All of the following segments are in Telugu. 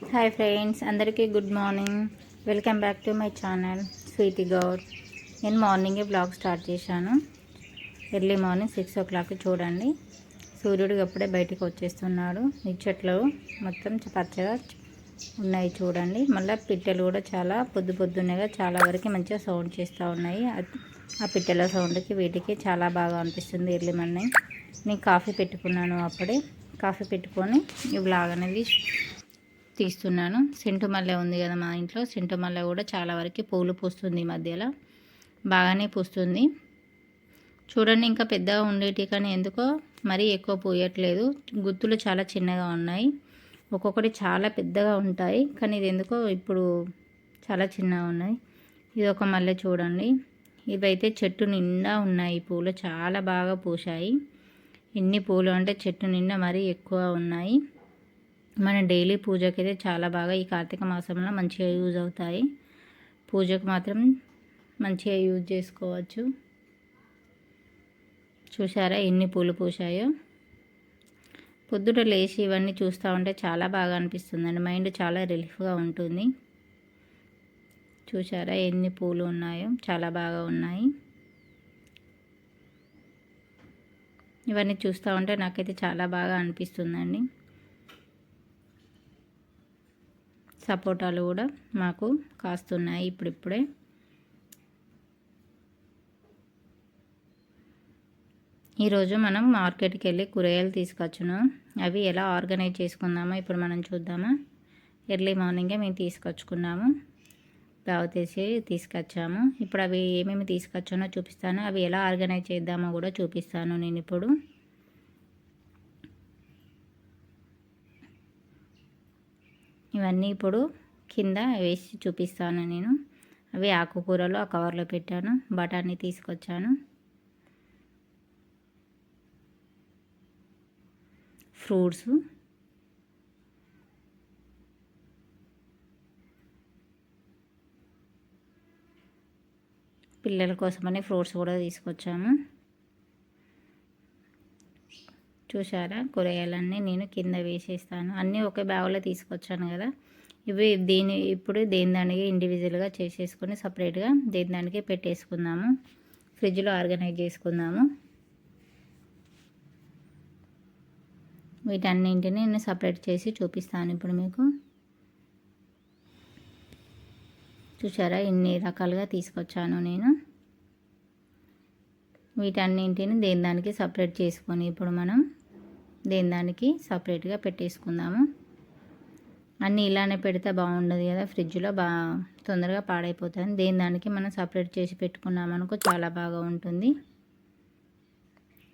హాయ్ ఫ్రెండ్స్, అందరికీ good morning. Welcome back to my channel Sweety Goud. నేను మార్నింగే బ్లాగ్ స్టార్ట్ చేశాను. ఎర్లీ మార్నింగ్ 6 o'clock చూడండి. సూర్యుడు అప్పుడే బయటకు వచ్చేస్తున్నాడు. ఈ చెట్లు మొత్తం పచ్చగా ఉన్నాయి చూడండి. మళ్ళీ పిట్టలు కూడా చాలా పొద్దున్నగా చాలా వరకు మంచిగా సౌండ్ చేస్తూ ఉన్నాయి. ఆ పిట్టల సౌండ్కి వీటికి చాలా బాగా అనిపిస్తుంది ఎర్లీ మార్నింగ్. నేను కాఫీ పెట్టుకున్నాను. అప్పుడే కాఫీ పెట్టుకొని ఈ బ్లాగ్ అనేది తీస్తున్నాను. సెంటు మల్లె ఉంది కదా మా ఇంట్లో. సెంటు మల్లె కూడా చాలా వరకు పూలు పూస్తుంది. ఈ మధ్యలో బాగానే పూస్తుంది చూడండి. ఇంకా పెద్దగా ఉండేటి కానీ ఎందుకో మరీ ఎక్కువ పూయట్లేదు. గుత్తులు చాలా చిన్నగా ఉన్నాయి. ఒక్కొక్కటి చాలా పెద్దగా ఉంటాయి కానీ ఇది ఎందుకో ఇప్పుడు చాలా చిన్నగా ఉన్నాయి. ఇది ఒక మల్లె చూడండి. ఇవైతే చెట్టు నిండా ఉన్నాయి. పూలు చాలా బాగా పూసాయి. ఎన్ని పూలు అంటే చెట్టు నిండా మరీ ఎక్కువ ఉన్నాయి. మన డైలీ పూజకి అయితే చాలా బాగా ఈ కార్తీక మాసంలో మంచిగా యూజ్ అవుతాయి. పూజకు మాత్రం మంచిగా యూజ్ చేసుకోవచ్చు. చూసారా ఎన్ని పూలు పూసాయో. పొద్దుట లేచి ఇవన్నీ చూస్తూ ఉంటే చాలా బాగా అనిపిస్తుందండి. మైండ్ చాలా రిలీఫ్గా ఉంటుంది. చూసారా ఎన్ని పూలు ఉన్నాయో, చాలా బాగా ఉన్నాయి. ఇవన్నీ చూస్తూ ఉంటే నాకైతే చాలా బాగా అనిపిస్తుందండి. సపోటాలు కూడా మాకు కాస్తున్నాయి ఇప్పుడిప్పుడే. ఈరోజు మనం మార్కెట్కి వెళ్ళి కూరగాయలు తీసుకొచ్చును. అవి ఎలా ఆర్గనైజ్ చేసుకుందామో ఇప్పుడు మనం చూద్దామా. ఎర్లీ మార్నింగే మేము తీసుకొచ్చుకున్నాము. బాగు తీసి తీసుకొచ్చాము. ఇప్పుడు అవి ఏమేమి తీసుకొచ్చానో చూపిస్తాను. అవి ఎలా ఆర్గనైజ్ చేద్దామో కూడా చూపిస్తాను నేను ఇప్పుడు. ఇవన్నీ ఇప్పుడు కింద వేసి చూపిస్తాను నేను. అవి ఆకుకూరలు ఆ కవర్లో పెట్టాను. బఠానీ తీసుకొచ్చాను. ఫ్రూట్స్, పిల్లల కోసమని ఫ్రూట్స్ కూడా తీసుకొచ్చాము. చూసారా కూరగాయలన్నీ నేను కింద వేసేస్తాను. అన్నీ ఒకే బ్యాగులో తీసుకొచ్చాను కదా. ఇవి ఇప్పుడు దేని దానికి ఇండివిజువల్గా చేసేసుకొని సపరేట్గా దేని దానికి పెట్టేసుకుందాము. ఫ్రిడ్జ్లో ఆర్గనైజ్ చేసుకుందాము. వీటన్నింటినీ నేను సపరేట్ చేసి చూపిస్తాను ఇప్పుడు మీకు. చూసారా ఇన్ని రకాలుగా తీసుకొచ్చాను నేను. వీటన్నింటిని దేని దానికి సపరేట్ చేసుకొని ఇప్పుడు మనం దేని దానికి సపరేట్గా పెట్టేసుకుందాము. అన్నీ ఇలానే పెడితే బాగుండదు కదా, ఫ్రిడ్జ్లో తొందరగా పాడైపోతుంది. దేని దానికి మనం సపరేట్ చేసి పెట్టుకున్నామనుకో చాలా బాగా ఉంటుంది.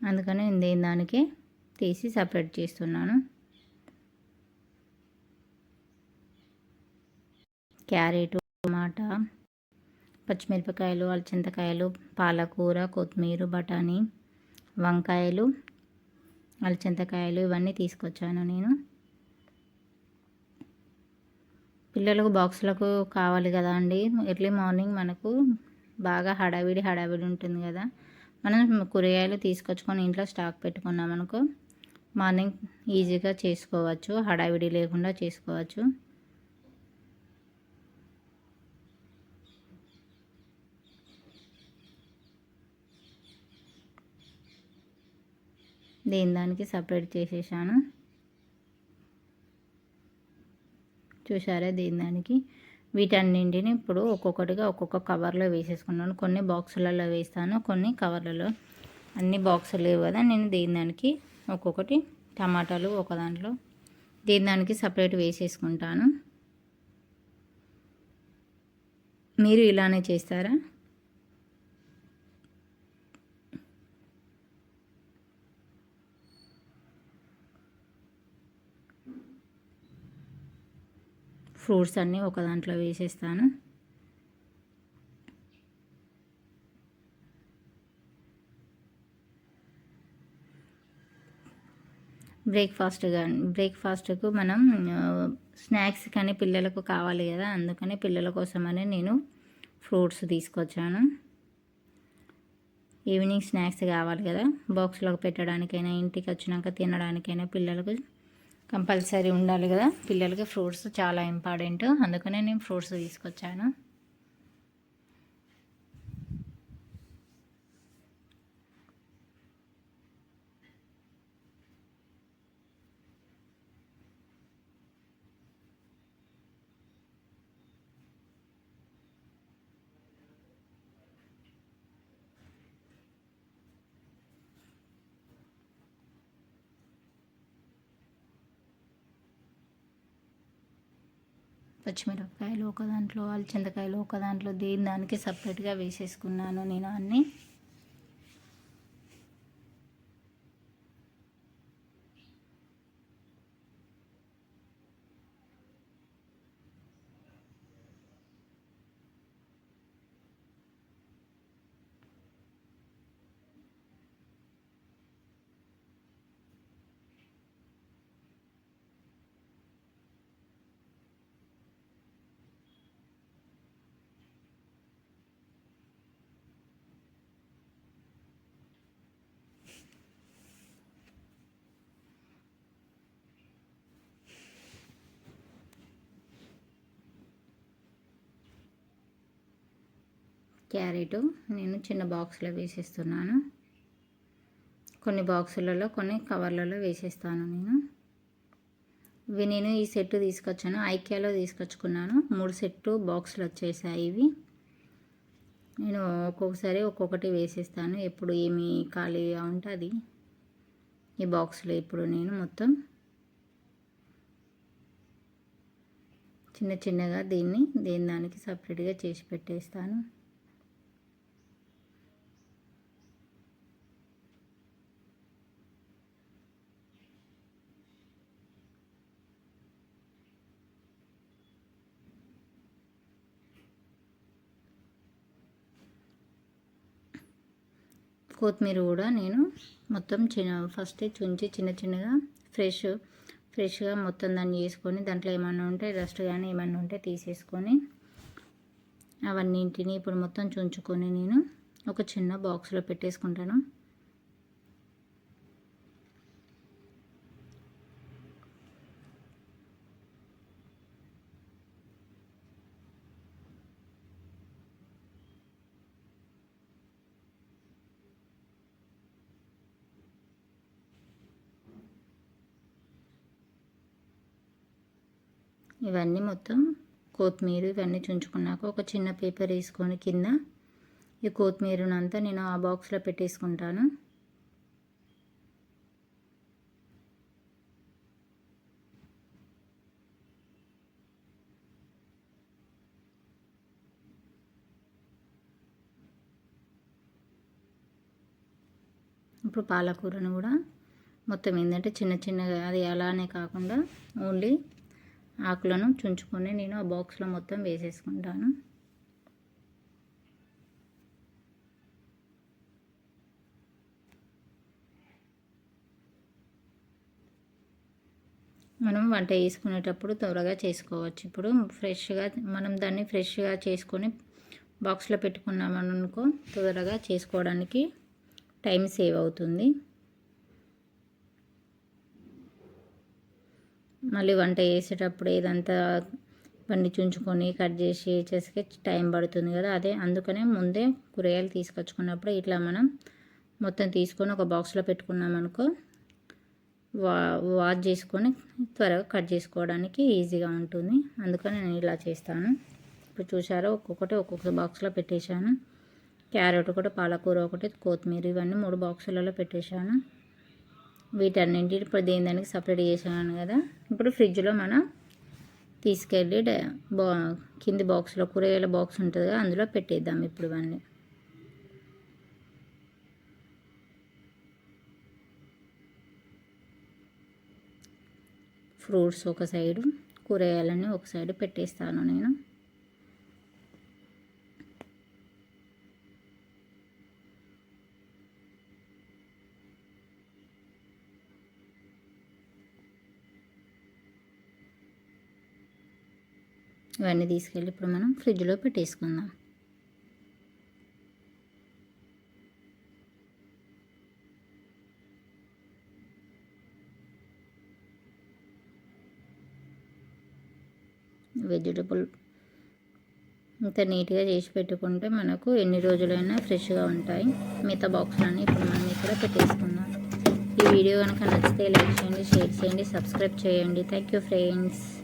అందుకని నేను దేని దానికి తీసి సపరేట్ చేస్తున్నాను. క్యారెట్, టమాటా, పచ్చిమిరపకాయలు, అలచింతకాయలు, పాలకూర, కొత్తిమీర, బఠానీ, వంకాయలు, అలచింతకాయలు ఇవన్నీ తీసుకొచ్చాను నేను. పిల్లలకు బాక్సులకు కావాలి కదా అండి. ఎర్లీ మార్నింగ్ మనకు బాగా హడావిడి ఉంటుంది కదా. మనం కూరగాయలు తీసుకొచ్చుకొని ఇంట్లో స్టాక్ పెట్టుకున్నామనుకో మార్నింగ్ ఈజీగా చేసుకోవచ్చు. హడావిడి లేకుండా చేసుకోవచ్చు. దేని దానికి సపరేట్ చేసేసాను. చూసారా దేని దానికి. వీటన్నింటిని ఇప్పుడు ఒక్కొక్కటిగా ఒక్కొక్క కవర్లో వేసేసుకున్నాను. కొన్ని బాక్సులలో వేస్తాను, కొన్ని కవర్లలో. అన్ని బాక్సులు లేవు కదా, నేను దేని దానికి ఒక్కొక్కటి. టమాటాలు ఒక దాంట్లో దేని దానికి సపరేట్ వేసేసుకుంటాను. మీరు ఇలానే చేస్తారా? ఫ్రూట్స్ అన్నీ ఒక దాంట్లో వేసేస్తాను. బ్రేక్ఫాస్ట్కు మనం స్నాక్స్ కానీ పిల్లలకు కావాలి కదా, అందుకని పిల్లల కోసమని నేను ఫ్రూట్స్ తీసుకొచ్చాను. ఈవినింగ్ స్నాక్స్ కావాలి కదా, బాక్స్లోకి పెట్టడానికైనా ఇంటికి వచ్చినాక తినడానికైనా పిల్లలకు కంపల్సరీ ఉండాలి కదా పిల్లలకి. ఫ్రూట్స్ చాలా ఇంపార్టెంట్, అందుకనే నేను ఫ్రూట్స్ తీసుకొచ్చాను. పచ్చిమిరపకాయలు ఒక దాంట్లో, అలచింతకాయలు ఒక దాంట్లో, దానికి సపరేట్గా వేసేసుకున్నాను నేను అన్నీ. క్యారెట్ నేను చిన్న బాక్స్లో వేసేస్తున్నాను. కొన్ని బాక్సులలో, కొన్ని కవర్లలో వేసేస్తాను నేను. ఇవి నేను ఈ సెట్ తీసుకొచ్చాను, ఐక్యాలో తీసుకొచ్చుకున్నాను. 3 సెట్టు బాక్సులు వచ్చేసాయి ఇవి. నేను ఒక్కొక్కసారి ఒక్కొక్కటి వేసేస్తాను, ఎప్పుడు ఏమి ఖాళీగా ఉంటుంది ఈ బాక్స్లో. ఇప్పుడు నేను మొత్తం చిన్న చిన్నగా దేని దానికి సపరేట్గా చేసి పెట్టేస్తాను. కొత్తిమీర కూడా నేను మొత్తం ఫస్ట్ చుంచి చిన్న చిన్నగా ఫ్రెష్గా మొత్తం దాన్ని చేసుకొని, దాంట్లో ఏమన్నా ఉంటే డస్ట్ కానీ ఏమన్నా ఉంటే తీసేసుకొని, అవన్నింటినీ ఇప్పుడు మొత్తం చుంచుకొని నేను ఒక చిన్న బాక్స్లో పెట్టేసుకుంటాను. ఇవన్నీ మొత్తం కొత్తిమీర ఇవన్నీ చుంచుకున్నాక ఒక చిన్న పేపర్ వేసుకొని కింద ఈ కొత్తిమీరనంతా నేను ఆ బాక్స్లో పెట్టేసుకుంటాను. ఇప్పుడు పాలకూరను కూడా మొత్తం ఏంటంటే చిన్న చిన్నగా, అది అలానే కాకుండా ఓన్లీ ఆకులను చుంచుకొని నేను ఆ బాక్స్లో మొత్తం వేసేసుకుంటాను. మనం వంట చేసుకునేటప్పుడు త్వరగా చేసుకోవచ్చు. ఇప్పుడు మనం దాన్ని ఫ్రెష్గా చేసుకొని బాక్స్లో పెట్టుకున్నామనుకో త్వరగా చేసుకోవడానికి టైం సేవ్ అవుతుంది. మళ్ళీ వంట చేసేటప్పుడు ఇదంతా ఇవన్నీ చుంచుకొని కట్ చేసి టైం పడుతుంది కదా. అందుకనే ముందే కూరగాయలు తీసుకొచ్చుకున్నప్పుడు ఇట్లా మనం మొత్తం తీసుకొని ఒక బాక్స్లో పెట్టుకున్నామనుకో వాష్ చేసుకొని త్వరగా కట్ చేసుకోవడానికి ఈజీగా ఉంటుంది. అందుకని నేను ఇలా చేస్తాను. ఇప్పుడు చూసారా, ఒక్కొక్క బాక్స్లో పెట్టేశాను. క్యారెట్ ఒకటి, పాలకూర ఒకటి, కొత్తిమీర ఇవన్నీ 3 బాక్సులలో పెట్టేశాను. వీటన్నింటిని ఇప్పుడు దానికి సపరేట్ చేసాను కదా. ఇప్పుడు ఫ్రిడ్జ్లో మనం తీసుకెళ్ళి కింది బాక్స్లో కూరగాయల బాక్స్ ఉంటుంది కదా, అందులో పెట్టేద్దాం ఇప్పుడు ఇవన్నీ. ఫ్రూట్స్ ఒక సైడు, కూరగాయలన్నీ ఒక సైడు పెట్టేస్తాను నేను. ఇవన్నీ తీసుకెళ్ళి ఇప్పుడు మనం ఫ్రిడ్జ్లో పెట్టేసుకుందాం. వెజిటబుల్ ఇంత నీట్గా చేసి పెట్టుకుంటే మనకు ఎన్ని రోజులైనా ఫ్రెష్గా ఉంటాయి. మిగతా బాక్స్లన్నీ ఇప్పుడు మనం ఇక్కడ పెట్టేసుకుందాం. ఈ వీడియో కనుక నచ్చితే లైక్ చేయండి, షేర్ చేయండి, సబ్స్క్రైబ్ చేయండి. Thank you friends.